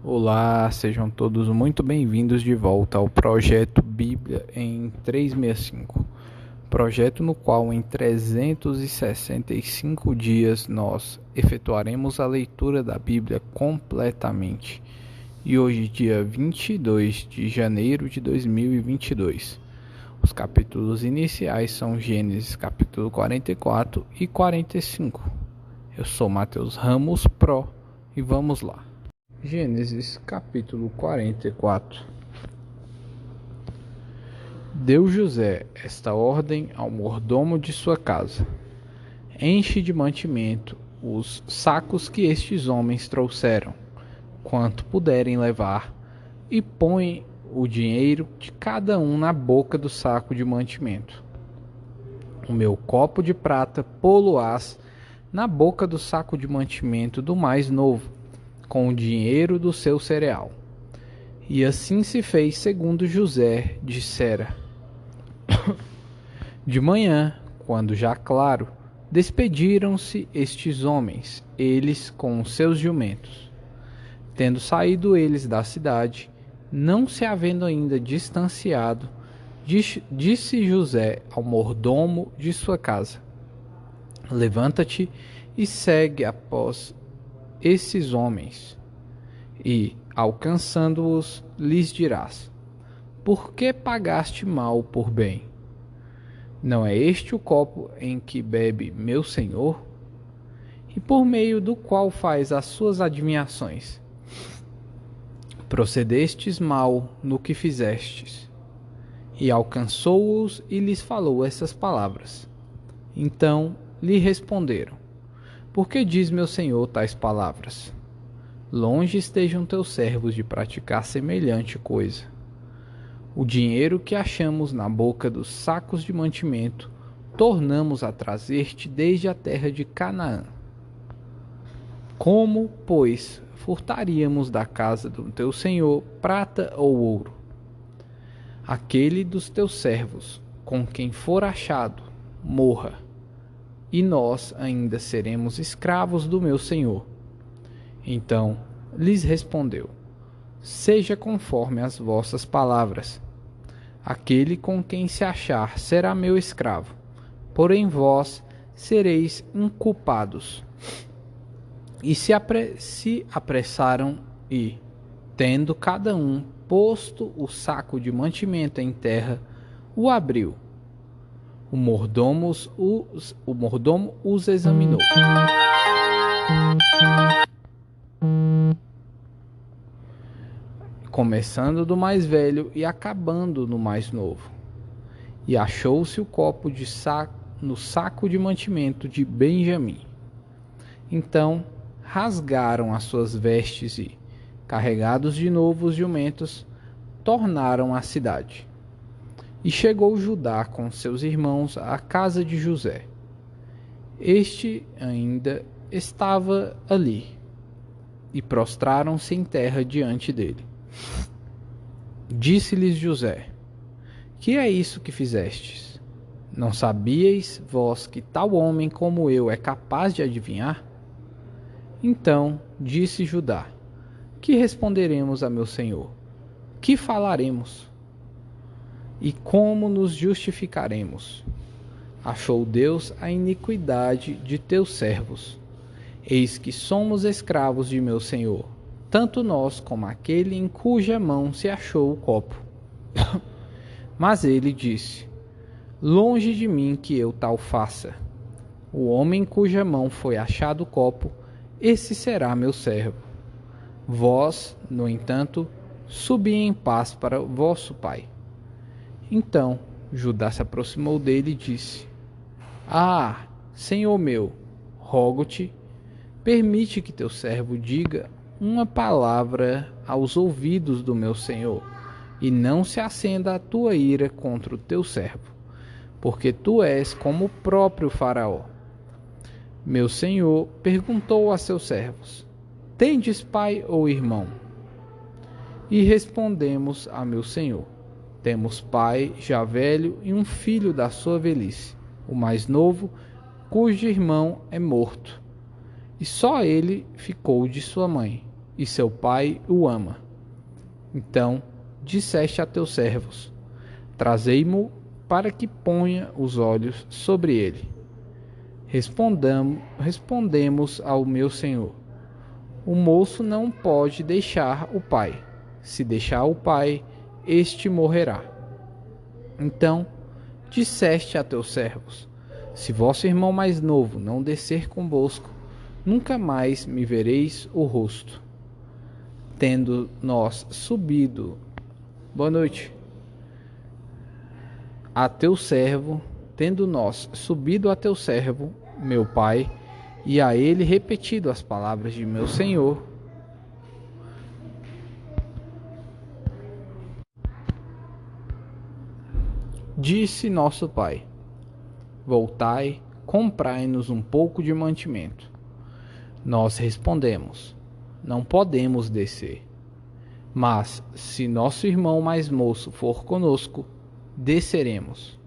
Olá, sejam todos muito bem-vindos de volta ao projeto Bíblia em 365. Projeto no qual em 365 dias nós efetuaremos a leitura da Bíblia completamente. E hoje, dia 22 de janeiro de 2022. Os capítulos iniciais são Gênesis capítulo 44 e 45. Eu sou Matheus Ramos Pro e vamos lá. Gênesis capítulo 44. Deu José esta ordem ao mordomo de sua casa: enche de mantimento os sacos que estes homens trouxeram, quanto puderem levar, e põe o dinheiro de cada um na boca do saco de mantimento. O meu copo de prata pô-lo-ás na boca do saco de mantimento do mais novo, com o dinheiro do seu cereal. E assim se fez segundo José dissera. De manhã, quando já claro, despediram-se estes homens, eles com os seus jumentos. Tendo saído eles da cidade, não se havendo ainda distanciado, disse José ao mordomo de sua casa: levanta-te e segue após esses homens, e, alcançando-os, lhes dirás: por que pagaste mal por bem? Não é este o copo em que bebe meu senhor? E por meio do qual faz as suas adivinhações? Procedestes mal no que fizestes. E alcançou-os e lhes falou essas palavras. Então lhe responderam: por que diz meu senhor tais palavras? Longe estejam teus servos de praticar semelhante coisa. O dinheiro que achamos na boca dos sacos de mantimento, tornamos a trazer-te desde a terra de Canaã. Como, pois, furtaríamos da casa do teu senhor prata ou ouro? Aquele dos teus servos, com quem for achado, morra, e nós ainda seremos escravos do meu senhor. Então lhes respondeu: seja conforme as vossas palavras. Aquele com quem se achar será meu escravo, porém vós sereis inculpados. E se apressaram e, tendo cada um posto o saco de mantimento em terra, o abriu. O mordomo os examinou. Começando do mais velho e acabando no mais novo. E achou-se o copo no saco de mantimento de Benjamim. Então rasgaram as suas vestes e, carregados de novo os jumentos, tornaram à cidade. E chegou Judá com seus irmãos à casa de José. Este ainda estava ali, e prostraram-se em terra diante dele. Disse-lhes José: que é isso que fizestes? Não sabíeis vós que tal homem como eu é capaz de adivinhar? Então disse Judá: que responderemos a meu senhor? Que falaremos? E como nos justificaremos? Achou Deus a iniquidade de teus servos. Eis que somos escravos de meu senhor, tanto nós como aquele em cuja mão se achou o copo. Mas ele disse: longe de mim que eu tal faça. O homem em cuja mão foi achado o copo, esse será meu servo. Vós, no entanto, subi em paz para vosso pai. Então Judá se aproximou dele e disse: ah, senhor meu, rogo-te, permite que teu servo diga uma palavra aos ouvidos do meu senhor, e não se acenda a tua ira contra o teu servo, porque tu és como o próprio Faraó. Meu senhor perguntou a seus servos: tendes pai ou irmão? E respondemos a meu senhor: temos pai já velho e um filho da sua velhice, o mais novo, cujo irmão é morto, e só ele ficou de sua mãe, e seu pai o ama. Então disseste a teus servos: Trazei-mo para que ponha os olhos sobre ele. Respondemos ao meu senhor: O moço não pode deixar o pai. Se deixar o pai, este morrerá. Então disseste a teus servos: Se vosso irmão mais novo não descer convosco, nunca mais me vereis o rosto. Tendo nós subido, boa noite, a teu servo, tendo nós subido a teu servo, meu pai, e a ele repetido as palavras de meu senhor, disse nosso pai: Voltai, comprai-nos um pouco de mantimento. Nós respondemos: Não podemos descer. Mas, se nosso irmão mais moço for conosco, desceremos.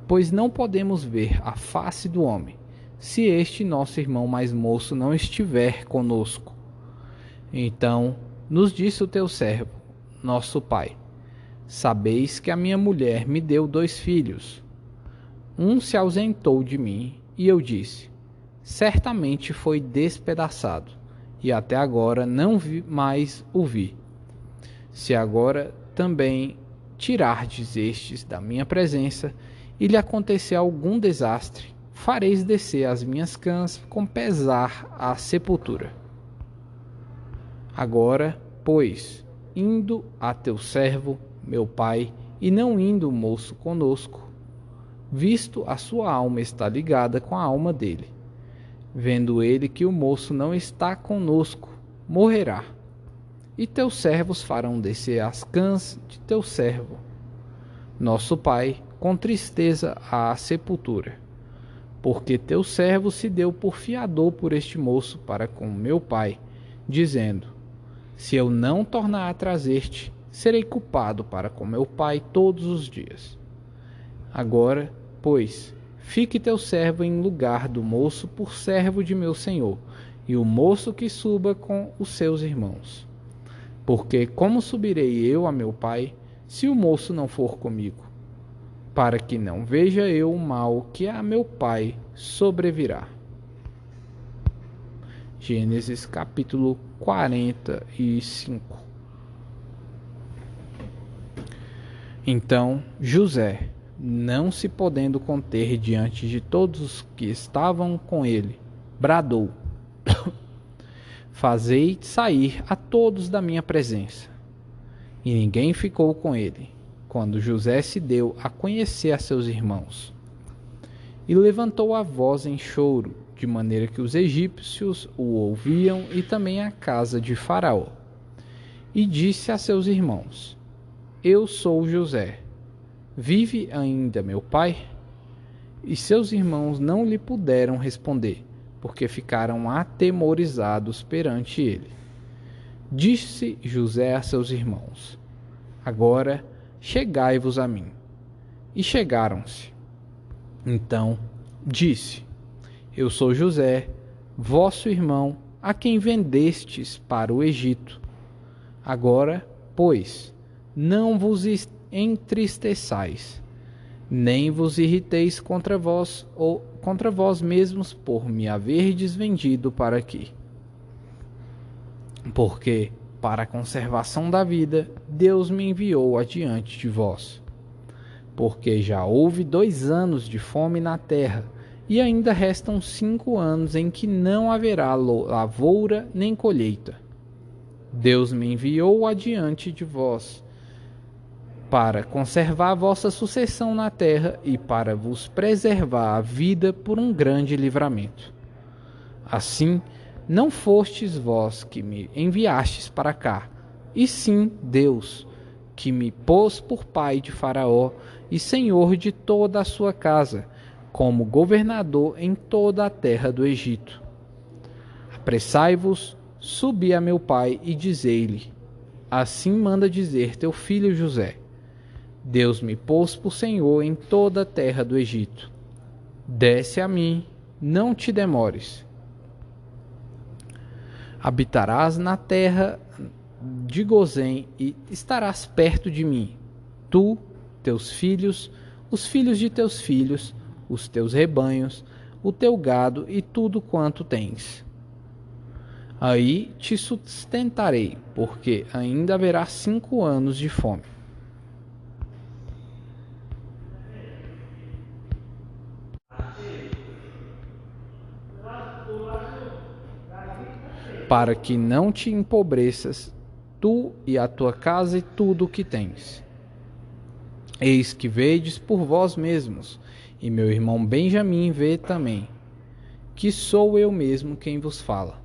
Pois não podemos ver a face do homem, se este nosso irmão mais moço não estiver conosco. Então nos disse o teu servo, nosso pai: Sabeis que a minha mulher me deu 2 filhos. Um se ausentou de mim, e eu disse: Certamente foi despedaçado, e até agora não mais o vi. Se agora também tirardes estes da minha presença, e lhe acontecer algum desastre, fareis descer as minhas cãs com pesar à sepultura. Agora, pois, indo a teu servo, meu pai, e não indo o moço conosco, visto a sua alma está ligada com a alma dele, vendo ele que o moço não está conosco, morrerá. E teus servos farão descer as cãs de teu servo, nosso pai, com tristeza à sepultura, porque teu servo se deu por fiador por este moço para com meu pai, dizendo: Se eu não tornar a trazer-te, serei culpado para com meu pai todos os dias. Agora, pois, fique teu servo em lugar do moço por servo de meu senhor, e o moço que suba com os seus irmãos. Porque como subirei eu a meu pai, se o moço não for comigo? Para que não veja eu o mal que a meu pai sobrevirá. Gênesis capítulo 45. Então José, não se podendo conter diante de todos os que estavam com ele, bradou: Fazei sair a todos da minha presença. E ninguém ficou com ele, quando José se deu a conhecer a seus irmãos. E levantou a voz em choro, de maneira que os egípcios o ouviam e também a casa de Faraó. E disse a seus irmãos: Eu sou José. Vive ainda meu pai? E seus irmãos não lhe puderam responder, porque ficaram atemorizados perante ele. Disse José a seus irmãos: Agora chegai-vos a mim. E chegaram-se. Então disse: Eu sou José, vosso irmão, a quem vendestes para o Egito. Agora, pois, não vos entristeçais, nem vos irriteis contra vós ou contra vós mesmos por me haverdes vendido para aqui. Porque, para a conservação da vida, Deus me enviou adiante de vós. Porque já houve 2 anos de fome na terra, e ainda restam 5 anos em que não haverá lavoura nem colheita. Deus me enviou adiante de vós, para conservar vossa sucessão na terra e para vos preservar a vida por um grande livramento. Assim, não fostes vós que me enviastes para cá, e sim Deus, que me pôs por pai de Faraó e senhor de toda a sua casa, como governador em toda a terra do Egito. Apressai-vos, subi a meu pai e dizei-lhe: Assim manda dizer teu filho José: Deus me pôs por senhor em toda a terra do Egito. Desce a mim, não te demores. Habitarás na terra de Gozém e estarás perto de mim, tu, teus filhos, os filhos de teus filhos, os teus rebanhos, o teu gado e tudo quanto tens. Aí te sustentarei, porque ainda haverá 5 anos de fome. Para que não te empobreças, tu e a tua casa e tudo o que tens. Eis que vedes por vós mesmos, e meu irmão Benjamim vê também, que sou eu mesmo quem vos fala.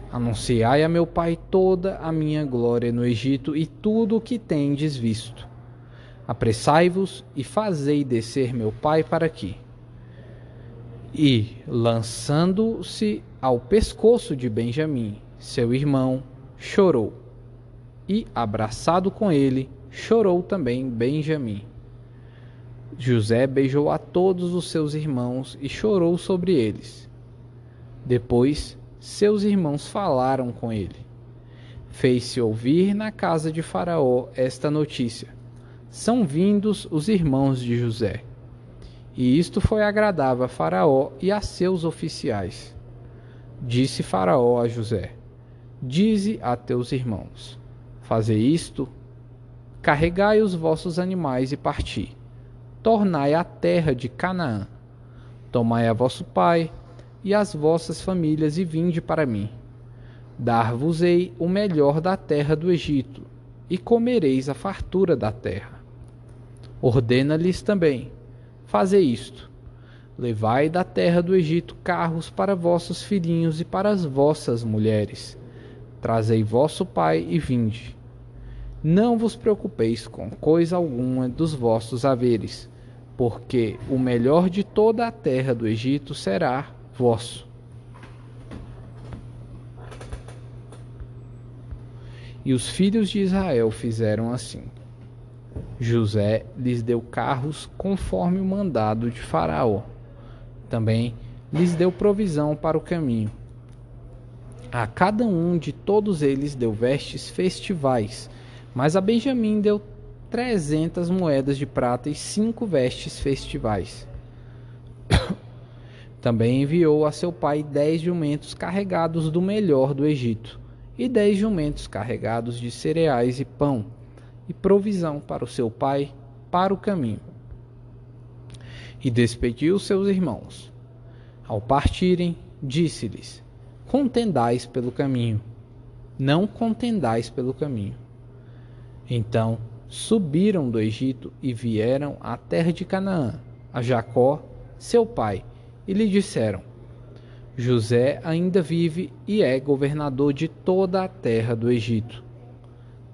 Anunciai a meu pai toda a minha glória no Egito e tudo o que tendes visto. Apressai-vos e fazei descer meu pai para aqui. E, lançando-se ao pescoço de Benjamim, seu irmão, chorou. E, abraçado com ele, chorou também Benjamim. José beijou a todos os seus irmãos e chorou sobre eles. Depois, seus irmãos falaram com ele. Fez-se ouvir na casa de Faraó esta notícia: são vindos os irmãos de José. E isto foi agradável a Faraó e a seus oficiais. Disse Faraó a José: dize a teus irmãos: fazei isto, carregai os vossos animais e parti. Tornai a terra de Canaã. Tomai a vosso pai e as vossas famílias e vinde para mim. Dar-vos-ei o melhor da terra do Egito, e comereis a fartura da terra. Ordena-lhes também: fazei isto. Levai da terra do Egito carros para vossos filhinhos e para as vossas mulheres. Trazei vosso pai e vinde. Não vos preocupeis com coisa alguma dos vossos haveres, porque o melhor de toda a terra do Egito será vosso. E os filhos de Israel fizeram assim. José lhes deu carros conforme o mandado de Faraó. Também lhes deu provisão para o caminho. A cada um de todos eles deu vestes festivais, mas a Benjamim deu 300 moedas de prata e 5 vestes festivais. Também enviou a seu pai 10 jumentos carregados do melhor do Egito, e 10 jumentos carregados de cereais e pão, e provisão para o seu pai para o caminho. E despediu seus irmãos. Ao partirem, disse-lhes: contendais pelo caminho, não contendais pelo caminho. Então subiram do Egito e vieram à terra de Canaã, a Jacó, seu pai, e lhe disseram: José ainda vive e é governador de toda a terra do Egito.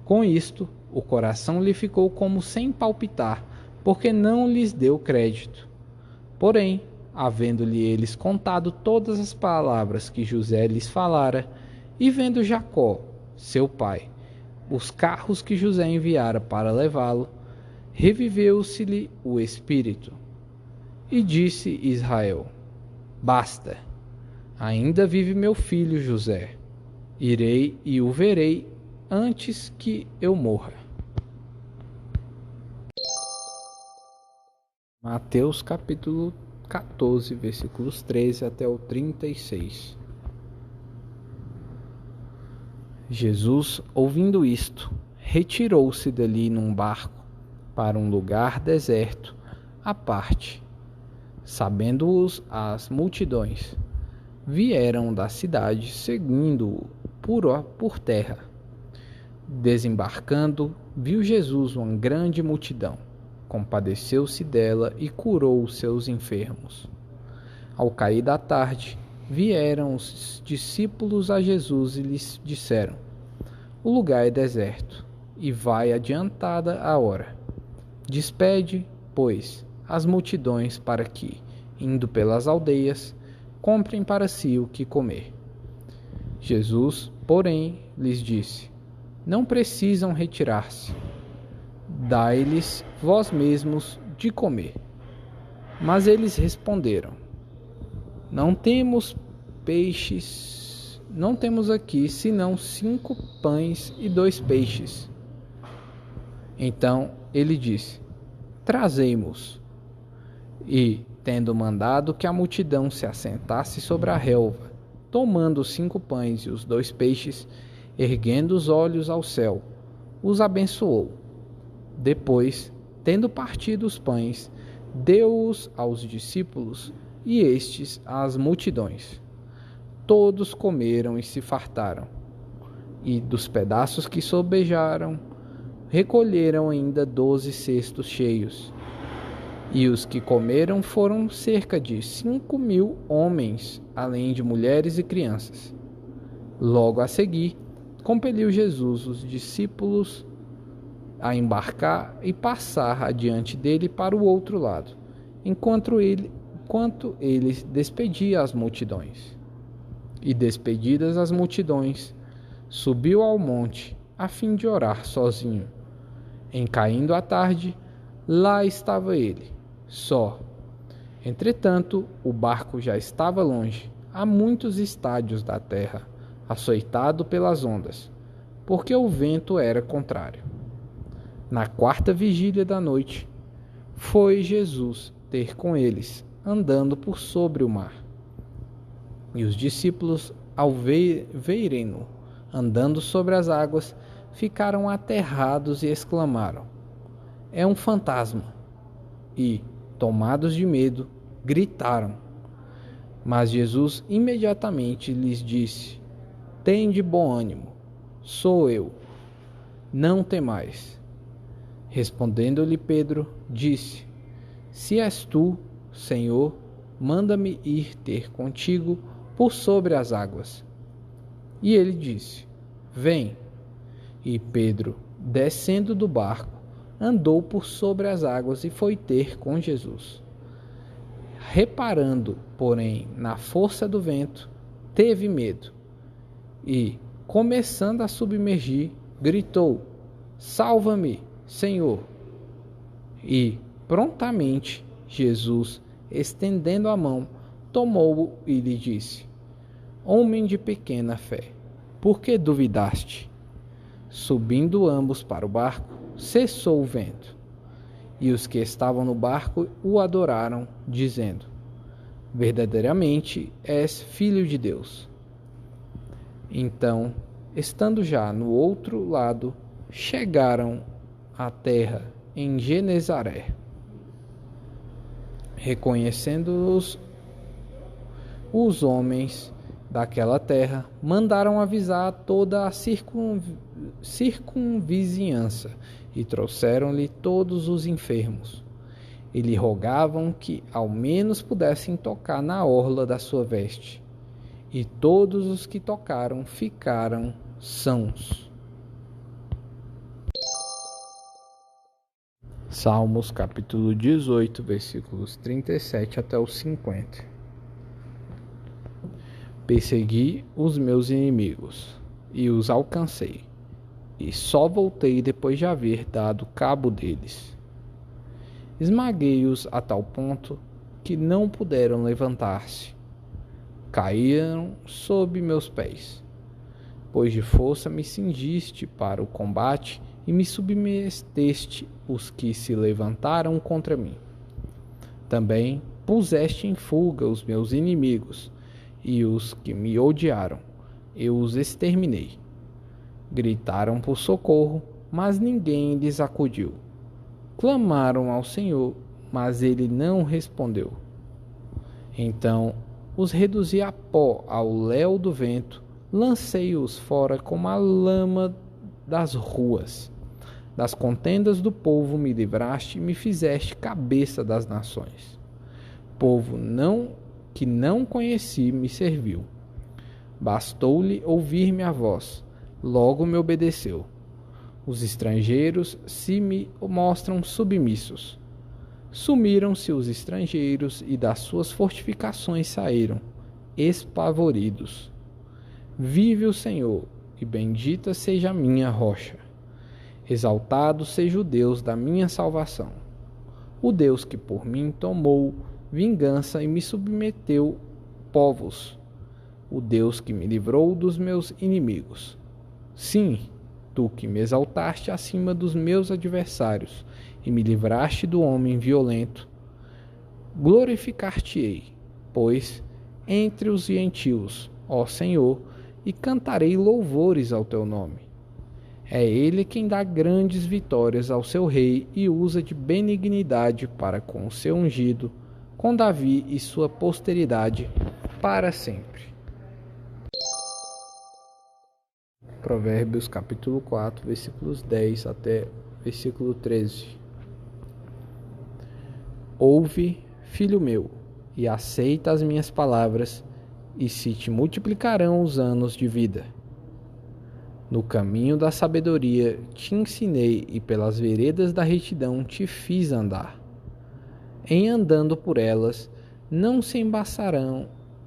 Com isto, o coração lhe ficou como sem palpitar, porque não lhes deu crédito. Porém, havendo-lhe eles contado todas as palavras que José lhes falara, e vendo Jacó, seu pai, os carros que José enviara para levá-lo, reviveu-se-lhe o espírito. E disse Israel: basta, ainda vive meu filho José. Irei e o verei antes que eu morra. Mateus capítulo 14, versículos 13 até o 36. Jesus, ouvindo isto, retirou-se dali num barco para um lugar deserto, à parte. Sabendo-os as multidões, vieram da cidade seguindo-o por terra. Desembarcando, viu Jesus uma grande multidão. Compadeceu-se dela e curou os seus enfermos. Ao cair da tarde, vieram os discípulos a Jesus e lhes disseram: o lugar é deserto, e vai adiantada a hora. Despede, pois, as multidões para que, indo pelas aldeias, comprem para si o que comer. Jesus, porém, lhes disse: não precisam retirar-se. Dai-lhes vós mesmos de comer. Mas eles responderam: não temos peixes não temos aqui senão 5 pães e 2 peixes. Então ele disse: Trazei-mos. E, tendo mandado que a multidão se assentasse sobre a relva, tomando os 5 pães e os 2 peixes, erguendo os olhos ao céu, os abençoou. Depois, tendo partido os pães, deu-os aos discípulos e estes às multidões. Todos comeram e se fartaram, e dos pedaços que sobejaram, recolheram ainda 12 cestos cheios. E os que comeram foram cerca de 5.000 homens, além de mulheres e crianças. Logo a seguir, compeliu Jesus os discípulos a embarcar e passar adiante dele para o outro lado, enquanto ele despedia as multidões. E despedidas as multidões, subiu ao monte, a fim de orar sozinho. Em caindo a tarde, lá estava ele, só. Entretanto, o barco já estava longe, a muitos estádios da terra, açoitado pelas ondas, porque o vento era contrário. Na 4ª vigília da noite, foi Jesus ter com eles, andando por sobre o mar. E os discípulos, ao verem-no andando sobre as águas, ficaram aterrados e exclamaram: É um fantasma! E, tomados de medo, gritaram. Mas Jesus imediatamente lhes disse: Tende bom ânimo, sou eu, não temais. Respondendo-lhe Pedro, disse: Se és tu, Senhor, manda-me ir ter contigo por sobre as águas. E ele disse: Vem. E Pedro, descendo do barco, andou por sobre as águas e foi ter com Jesus. Reparando, porém, na força do vento, teve medo e, começando a submergir, gritou: Salva-me, Senhor! E, prontamente, Jesus, estendendo a mão, tomou-o e lhe disse: Homem de pequena fé, por que duvidaste? Subindo ambos para o barco, cessou o vento. E os que estavam no barco o adoraram, dizendo: Verdadeiramente és filho de Deus. Então, estando já no outro lado, chegaram à terra em Genezaré. Reconhecendo-os, os homens daquela terra mandaram avisar toda a circunvizinhança e trouxeram-lhe todos os enfermos. E lhe rogavam que ao menos pudessem tocar na orla da sua veste. E todos os que tocaram ficaram sãos. Salmos capítulo 18, versículos 37 até os 50. Persegui os meus inimigos e os alcancei, e só voltei depois de haver dado cabo deles. Esmaguei-os a tal ponto que não puderam levantar-se. Caíram sob meus pés. Pois de força me cingiste para o combate e me submeteste os que se levantaram contra mim. Também puseste em fuga os meus inimigos, e os que me odiaram, eu os exterminei. Gritaram por socorro, mas ninguém lhes acudiu. Clamaram ao Senhor, mas ele não respondeu. Então os reduzi a pó ao léu do vento, lancei-os fora como a lama das ruas. Das contendas do povo me livraste e me fizeste cabeça das nações. Povo que não conheci me serviu. Bastou-lhe ouvir minha voz, logo me obedeceu. Os estrangeiros se me mostram submissos. Sumiram-se os estrangeiros e das suas fortificações saíram, espavoridos. Vive o Senhor, e bendita seja a minha rocha. Exaltado seja o Deus da minha salvação. O Deus que por mim tomou vingança e me submeteu povos. o Deus que me livrou dos meus inimigos. Sim, tu que me exaltaste acima dos meus adversários e me livraste do homem violento, glorificar-te-ei, pois, entre os gentios, ó Senhor, e cantarei louvores ao teu nome. É ele quem dá grandes vitórias ao seu rei e usa de benignidade para com o seu ungido, com Davi e sua posteridade para sempre. Provérbios capítulo 4, versículos 10 até versículo 13. Ouve, filho meu, e aceita as minhas palavras, e se te multiplicarão os anos de vida. No caminho da sabedoria te ensinei, e pelas veredas da retidão te fiz andar. Em andando por elas, não se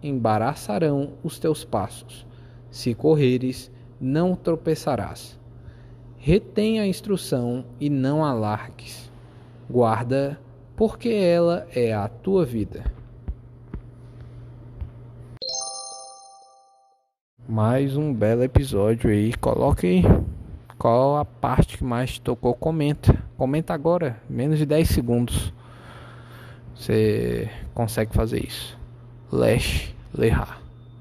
embaraçarão os teus passos. Se correres, não tropeçarás. Retém a instrução e não a largues. Guarda, porque ela é a tua vida. Mais um belo episódio aí. Coloque aí qual a parte que mais te tocou. Comenta agora, menos de 10 segundos. Você consegue fazer isso. Lesh Lehar.